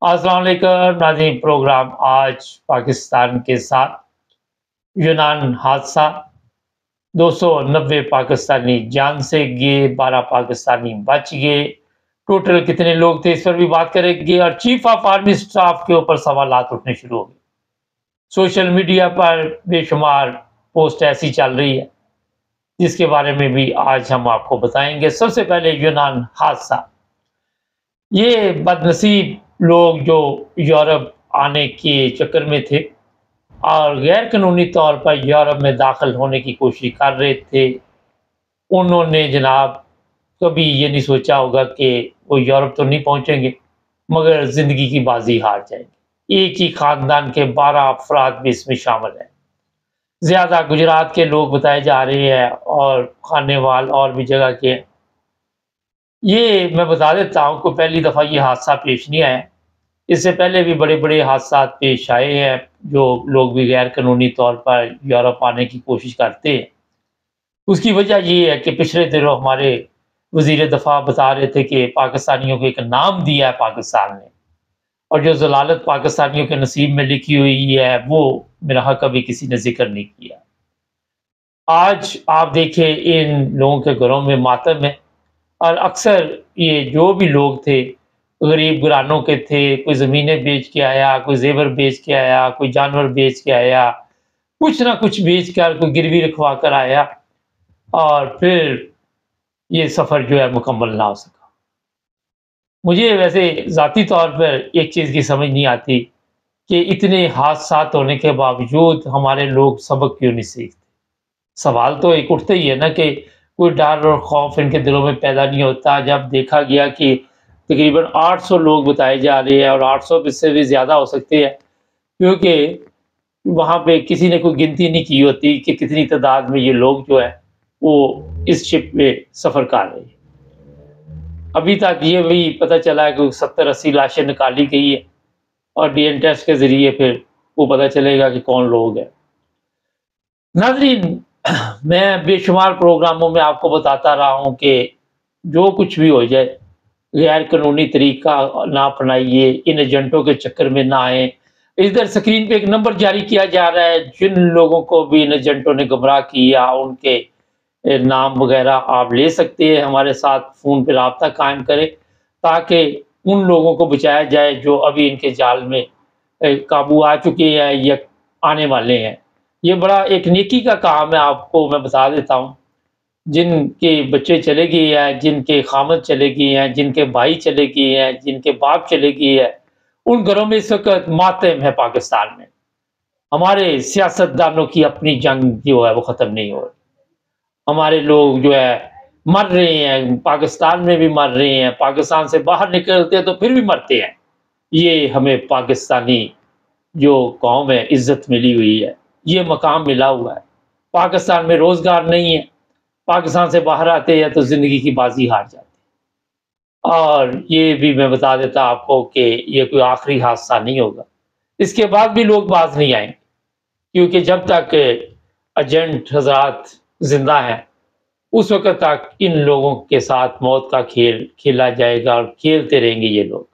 अस्सलाम वालेकुम नाज़रीन। प्रोग्राम आज पाकिस्तान के साथ यूनान हादसा। 290 पाकिस्तानी जान से गए, 12 पाकिस्तानी बच गए। टोटल कितने लोग थे इस पर भी बात करेंगे। और चीफ ऑफ आर्मी स्टाफ के ऊपर सवालात उठने शुरू हो गए। सोशल मीडिया पर बेशुमार पोस्ट ऐसी चल रही है जिसके बारे में भी आज हम आपको बताएंगे। सबसे पहले यूनान हादसा। ये बदनसीब लोग जो यूरोप आने के चक्कर में थे और गैर कानूनी तौर पर यूरोप में दाखिल होने की कोशिश कर रहे थे, उन्होंने जनाब कभी ये नहीं सोचा होगा कि वो यूरोप तो नहीं पहुंचेंगे मगर ज़िंदगी की बाजी हार जाएंगे। एक ही ख़ानदान के 12 अफराद भी इसमें शामिल हैं। ज़्यादा गुजरात के लोग बताए जा रहे हैं और खानेवाल और भी जगह के हैं। ये मैं बता देता हूँ कि पहली दफ़ा ये हादसा पेश नहीं आया। इससे पहले भी बड़े-बड़े हादसा पेश आए हैं, जो लोग भी गैर कानूनी तौर पर यूरोप आने की कोशिश करते हैं। उसकी वजह ये है कि पिछले दिनों हमारे वज़ीर दफ़ा बता रहे थे कि पाकिस्तानियों को एक नाम दिया है पाकिस्तान ने, और जो ज़लालत पाकिस्तानियों के नसीब में लिखी हुई है, वो मेरा हाँ कभी किसी ने ज़िक्र नहीं किया। आज आप देखें इन लोगों के घरों में मातम है और अक्सर ये जो भी लोग थे गरीब घरानों के थे, कोई ज़मीनें बेच के आया, कोई ज़ेवर बेच के आया, कोई जानवर बेच के आया, कुछ ना कुछ बेच कर कोई गिरवी रखवा कर आया और फिर ये सफ़र जो है मुकम्मल ना हो सका। मुझे वैसे ज़ाती तौर पर एक चीज़ की समझ नहीं आती कि इतने हादसात होने के बावजूद हमारे लोग सबक क्यों नहीं सीखते। सवाल तो एक उठता ही है ना कि कोई डर और खौफ इनके दिलों में पैदा नहीं होता। जब देखा गया कि तकरीबन 800 लोग बताए जा रहे हैं और 800 से भी ज़्यादा हो सकते हैं, क्योंकि वहाँ पे किसी ने कोई गिनती नहीं की होती कि कितनी तादाद में ये लोग जो है वो इस शिप में सफ़र कर रहे हैं। अभी तक ये भी पता चला है कि 70-80 लाशें निकाली गई है और डीएनए टेस्ट के ज़रिए फिर वो पता चलेगा कि कौन लोग हैं। नाज़रीन, मैं बेशुमार प्रोग्रामों में आपको बताता रहा हूँ कि जो कुछ भी हो जाए, गैर कानूनी तरीका ना अपनाइए, इन एजेंटों के चक्कर में ना आएँ। इधर स्क्रीन पे एक नंबर जारी किया जा रहा है, जिन लोगों को भी इन एजेंटों ने गुमराह किया, उनके नाम वगैरह आप ले सकते हैं, हमारे साथ फ़ोन पे राब्ता कायम करें, ताकि उन लोगों को बचाया जाए जो अभी इनके जाल में काबू आ चुके हैं या आने वाले हैं। ये बड़ा एक नेकी का काम है, आपको मैं बता देता हूँ। जिनके बच्चे चले गए हैं, जिनके खामद चले गए हैं, जिनके भाई चले गए हैं, जिनके बाप चले गए हैं, उन घरों में इस वक़्त मातम है पाकिस्तान में। हमारे सियासतदानों की अपनी जंग जो है वो ख़त्म नहीं हो रही। हमारे लोग जो है मर रहे हैं, पाकिस्तान में भी मर रहे हैं, पाकिस्तान से बाहर निकलते हैं तो फिर भी मरते हैं। ये हमें पाकिस्तानी जो कौम है इज़्ज़त मिली हुई है, ये मकाम मिला हुआ है। पाकिस्तान में रोज़गार नहीं है, पाकिस्तान से बाहर आते हैं तो ज़िंदगी की बाजी हार जाते हैं। और ये भी मैं बता देता आपको कि ये कोई आखिरी हादसा नहीं होगा। इसके बाद भी लोग बाज़ नहीं आएँगे, क्योंकि जब तक एजेंट हज़रात ज़िंदा हैं, उस वक़्त तक इन लोगों के साथ मौत का खेल खेला जाएगा और खेलते रहेंगे ये लोग।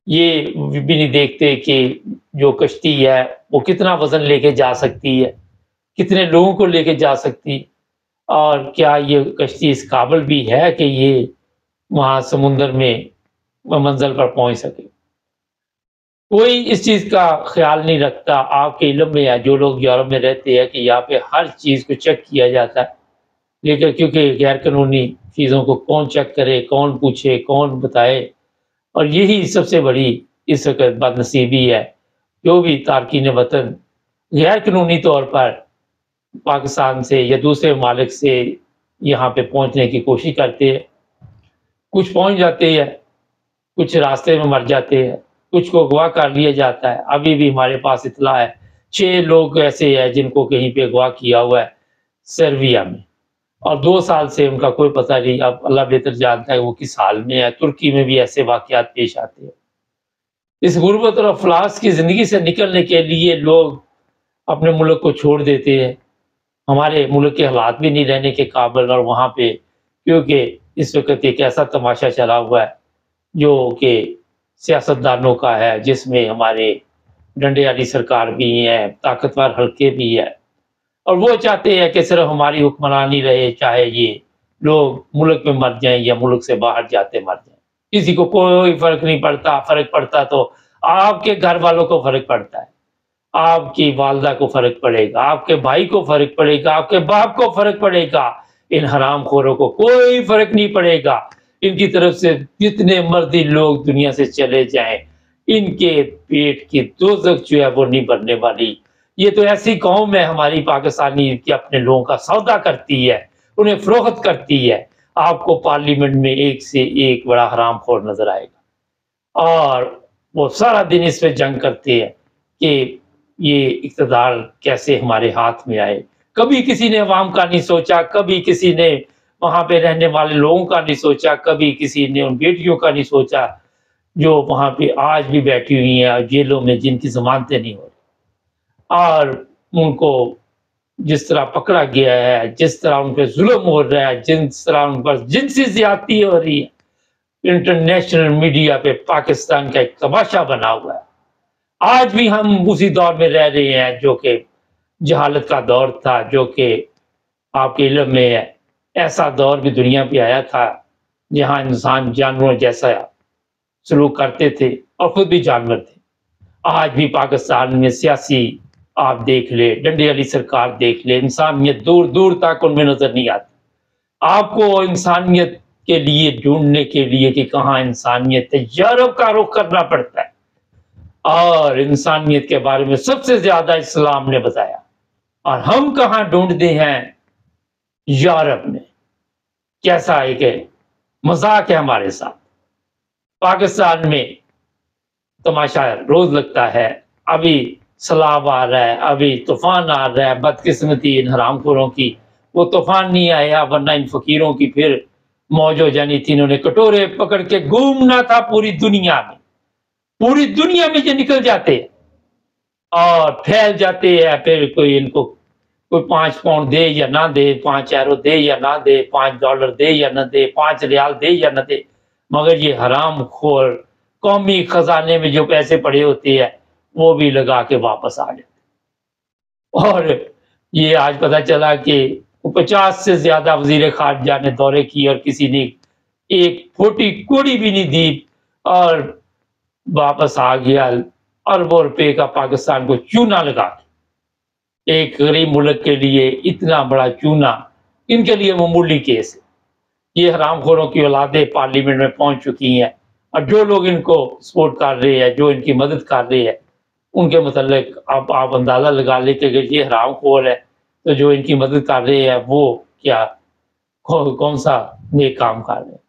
ये भी नहीं देखते कि जो कश्ती है वो कितना वज़न लेके जा सकती है, कितने लोगों को लेके जा सकती है, और क्या ये कश्ती इस काबिल भी है कि ये वहाँ समुंदर में मंज़िल पर पहुँच सके। कोई इस चीज़ का ख़्याल नहीं रखता। आपके इल्म में है, जो लोग यूरोप में रहते हैं, कि यहाँ पे हर चीज़ को चेक किया जाता है, लेकिन क्योंकि गैर कानूनी चीज़ों को कौन चेक करे, कौन पूछे, कौन बताए, और यही सबसे बड़ी इस वक़्त बदनसीबी है। जो भी तारकीन वतन गैर कानूनी तौर पर पाकिस्तान से या दूसरे ममालिक से यहाँ पे पहुँचने की कोशिश करते हैं, कुछ पहुँच जाते हैं, कुछ रास्ते में मर जाते हैं, कुछ को अगवा कर लिया जाता है। अभी भी हमारे पास इत्तला है 6 लोग ऐसे हैं जिनको कहीं पे अगवा किया हुआ है सर्बिया में, और 2 साल से उनका कोई पता नहीं। अब अल्लाह बेहतर जानता है वो किस हाल में है। तुर्की में भी ऐसे वाक़यात पेश आते हैं। इस गुर्बत और अफ़लास की ज़िंदगी से निकलने के लिए लोग अपने मुल्क को छोड़ देते हैं। हमारे मुल्क के हालात भी नहीं रहने के काबिल, और वहाँ पे क्योंकि इस वक़्त एक ऐसा तमाशा चला हुआ है जो कि सियासतदानों का है, जिसमें हमारे डंडे वाली सरकार भी है, ताकतवर हल्के भी है, और वो चाहते हैं कि सिर्फ हमारी हुक्मरानी रहे, चाहे ये लोग मुल्क में मर जाएं या मुल्क से बाहर जाते मर जाएं, किसी को कोई फर्क नहीं पड़ता। फर्क पड़ता तो आपके घर वालों को फर्क पड़ता है, आपकी वालदा को फर्क पड़ेगा, आपके भाई को फर्क पड़ेगा, आपके बाप को फर्क पड़ेगा। इन हरामखोरों को कोई फर्क नहीं पड़ेगा। इनकी तरफ से जितने मर्जी लोग दुनिया से चले जाएं, इनके पेट की दोजख जो है वो नहीं भरने वाली। ये तो ऐसी कौम है हमारी पाकिस्तानी कि अपने लोगों का सौदा करती है, उन्हें फरोख्त करती है। आपको पार्लियामेंट में एक से एक बड़ा हरामखोर नजर आएगा, और वो सारा दिन इस पे जंग करते हैं कि ये इक़्तिदार कैसे हमारे हाथ में आए। कभी किसी ने अवाम का नहीं सोचा, कभी किसी ने वहाँ पे रहने वाले लोगों का नहीं सोचा, कभी किसी ने उन बेटियों का नहीं सोचा जो वहाँ पे आज भी बैठी हुई हैं जेलों में, जिनकी ज़मानतें नहीं हो रही, और उनको जिस तरह पकड़ा गया है, जिस तरह उन पे जुल्म हो रहा है, जिस तरह उन पर जिनसी ज़्यादती हो रही है, इंटरनेशनल मीडिया पे पाकिस्तान का एक तमाशा बना हुआ है। आज भी हम उसी दौर में रह रहे हैं जो कि जहालत का दौर था, जो कि आपके इल्म में है। ऐसा दौर भी दुनिया पे आया था जहाँ इंसान जानवरों जैसा सलूक करते थे और खुद भी जानवर थे। आज भी पाकिस्तान में सियासी आप देख ले, डंडे वाली सरकार देख ले, इंसानियत दूर दूर तक उनमें नजर नहीं आती। आपको इंसानियत के लिए ढूंढने के लिए कि कहाँ इंसानियत है, यूरोप का रुख करना पड़ता है, और इंसानियत के बारे में सबसे ज्यादा इस्लाम ने बताया, और हम कहाँ ढूंढते हैं? यूरोप में। कैसा है कि मजाक है हमारे साथ। पाकिस्तान में तमाशा रोज लगता है। अभी सैलाब आ रहा है, अभी तूफान आ रहा है। बदकिस्मती इन हरामखोरों की, वो तूफान नहीं आया, वरना इन फकीरों की फिर मौज हो जानी थी। इन्होंने कटोरे पकड़ के घूमना था पूरी दुनिया में। पूरी दुनिया में ये निकल जाते हैं और फैल जाते हैं। फिर कोई इनको कोई 5 पाउंड दे या ना दे, 5 यूरो दे या ना दे, $5 दे या ना दे, 5 रियाल दे या ना दे, मगर ये हरामखोर कौमी खजाने में जो पैसे पड़े होते हैं वो भी लगा के वापस आ जाते। और ये आज पता चला कि 50 से ज्यादा वजीर खारजा ने दौरे किए और किसी ने एक फोटी कोड़ी भी नहीं दी, और वापस आ गया अरबों रुपए का पाकिस्तान को चूना लगा के। एक गरीब मुल्क के लिए इतना बड़ा चूना इनके लिए मामूली केस है। ये हरामखोरों की औलादें पार्लियामेंट में पहुंच चुकी हैं, और जो लोग इनको सपोर्ट कर रहे हैं, जो इनकी मदद कर रहे हैं, उनके मतलब अब आप अंदाजा लगा ले कि अगर ये हरामखोर है तो जो इनकी मदद कर रहे हैं वो क्या कौन सा नेक काम कर रहे हैं।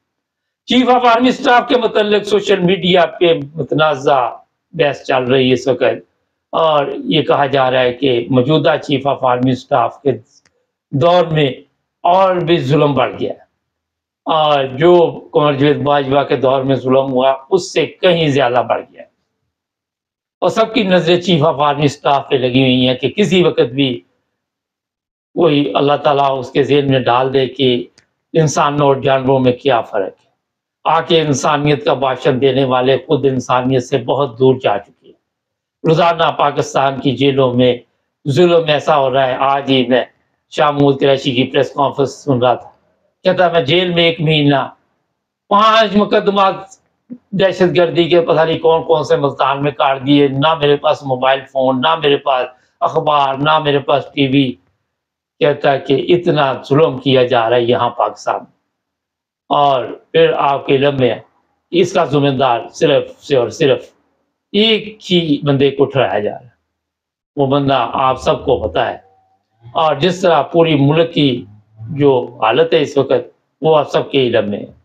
चीफ ऑफ आर्मी स्टाफ के मतलब सोशल मीडिया पे मुतनाज़ा बहस चल रही है इस वक्त, और ये कहा जा रहा है कि मौजूदा चीफ ऑफ आर्मी स्टाफ के दौर में और भी जुल्म बढ़ गया है, और जो कुंवर जावेद बाजवा के दौर में जुल्म हुआ उससे कहीं ज्यादा बढ़ गया है। और सबकी नजरें चीफ ऑफ आर्मी स्टाफ पे लगी हुई हैं कि किसी वक्त भी कोई अल्लाह ताला उसके ज़हन में डाल दे कि इंसानों और जानवरों में क्या फ़र्क है। आके इंसानियत का भाषण देने वाले खुद इंसानियत से बहुत दूर जा चुके हैं। रोज़ाना पाकिस्तान की जेलों में जुल्म ऐसा हो रहा है। आज ही मैं शाह महमूद कुरैशी की प्रेस कॉन्फ्रेंस सुन रहा था, कहता मैं जेल में 1 महीना 5 मुकदमा दहशत गर्दी के पता नहीं कौन कौन से मुल्तान में काट दिए, ना मेरे पास मोबाइल फ़ोन, ना मेरे पास अखबार, ना मेरे पास टीवी। कहता है कि इतना जुल्म किया जा रहा है यहाँ पाकिस्तान में, और फिर आपके इल्म में इसका जिम्मेदार सिर्फ से और सिर्फ एक ही बंदे को ठहराया जा रहा है। वो बंदा आप सबको पता है, और जिस तरह पूरी मुल्क की जो हालत है इस वक्त वो आप सबके इल्म में है।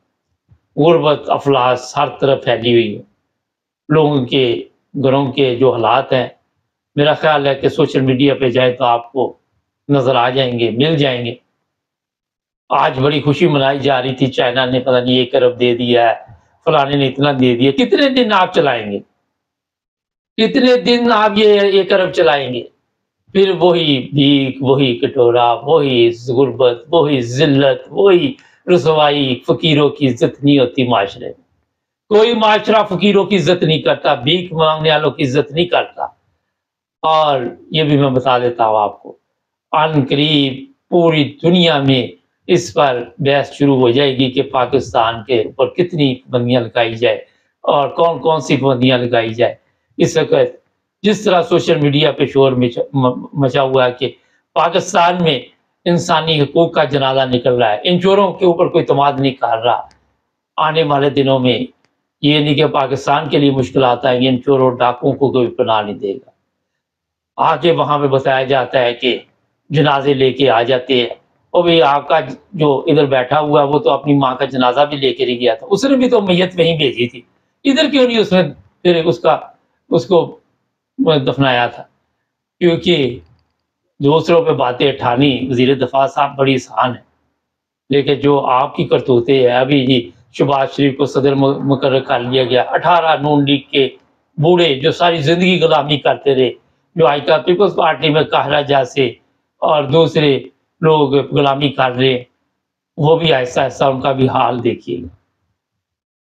गुर्बत अफलास हर तरफ फैली हुई है। लोगों के घरों के जो हालात हैं, मेरा ख्याल है कि सोशल मीडिया पे जाए तो आपको नजर आ जाएंगे, मिल जाएंगे। आज बड़ी खुशी मनाई जा रही थी, चाइना ने पता नहीं 1 अरब दे दिया है, फलाने ने इतना दे दिया। कितने दिन आप चलाएंगे, कितने दिन आप ये 1 अरब चलाएंगे? फिर वही भीख, वही कटोरा, वही गुर्बत, वही जिल्लत, वही रसवाई। फकीरों की इज्जत नहीं होती माशरे में। کوئی معاشرہ فقیروں کی عزت نہیں کرتا، بھیک مانگنے والوں کی عزت نہیں کرتا۔ اور یہ بھی میں بتا دیتا ہوں آپ کو، ان قریب پوری دنیا میں اس پر بحث شروع ہو جائے گی کہ پاکستان کے اوپر کتنی پابندیاں لگائی جائے اور کون کون سی پابندیاں لگائی جائے۔ اس وقت جس طرح سوشل میڈیا پہ شور مچا ہوا ہے کہ پاکستان میں انسانی حقوق کا جنازہ نکل رہا ہے، ان چوروں کے اوپر کوئی اعتماد نہیں کر رہا۔ آنے والے دنوں میں یہ نہیں کہ پاکستان کے لیے مشکلات آئیں گی، ان چوروں ڈاکوں کو کوئی پناہ نہیں دے گا۔ آگے وہاں پہ بتایا جاتا ہے کہ جنازے لے کے آ جاتے ہیں، اور بھی آپ کا جو ادھر بیٹھا ہوا ہے وہ تو اپنی ماں کا جنازہ بھی لے کے گیا تھا، اس نے بھی تو میت وہیں بھیجی تھی، ادھر کیوں نہیں اس نے پھر اس کو دفنایا تھا؟ کیونکہ دوسروں پہ باتیں اٹھانی وزیر دفاع صاحب بڑی آسان ہے، لیکن جو آپ کی کرتوتے ہیں، ابھی جی شہباز شریف کو صدر مقرر کر لیا گیا، 18 نون لیگ کے بوڑھے جو ساری زندگی غلامی کرتے رہے، جو آج کل پیپلز پارٹی میں قاہرہ جیسے اور دوسرے لوگ غلامی کر رہے، وہ بھی آہستہ آہستہ ان کا بھی حال دیکھیے گا۔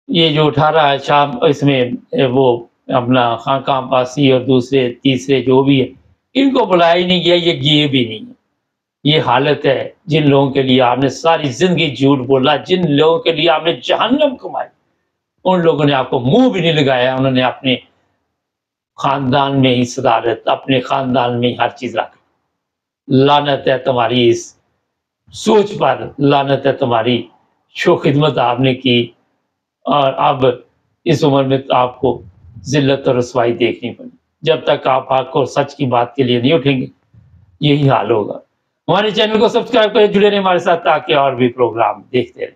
یہ جو 18 شام اس میں وہ اپنا خانقاہ عباسی اور دوسرے تیسرے جو بھی ہے، ان کو بلایا ہی نہیں گیا، یہ گئے بھی نہیں۔ یہ حالت ہے جن لوگوں کے لیے آپ نے ساری زندگی جھوٹ بولا، جن لوگوں کے لیے آپ نے جہنم کمائی، ان لوگوں نے آپ کو منہ بھی نہیں لگایا، انہوں نے اپنے خاندان میں ہی صدارت، اپنے خاندان میں ہی ہر چیز رکھ۔ لعنت ہے تمہاری اس سوچ پر، لعنت ہے تمہاری جو خدمت آپ نے کی، اور اب اس عمر میں آپ کو ذلت اور رسوائی دیکھنی پڑی۔ جب تک آپ حق اور سچ کی بات کے لیے نہیں اٹھیں گے، یہی حال ہوگا۔ ہمارے چینل کو سبسکرائب کریں، جڑے رہیں ہمارے ساتھ تاکہ اور بھی پروگرام دیکھتے رہیں۔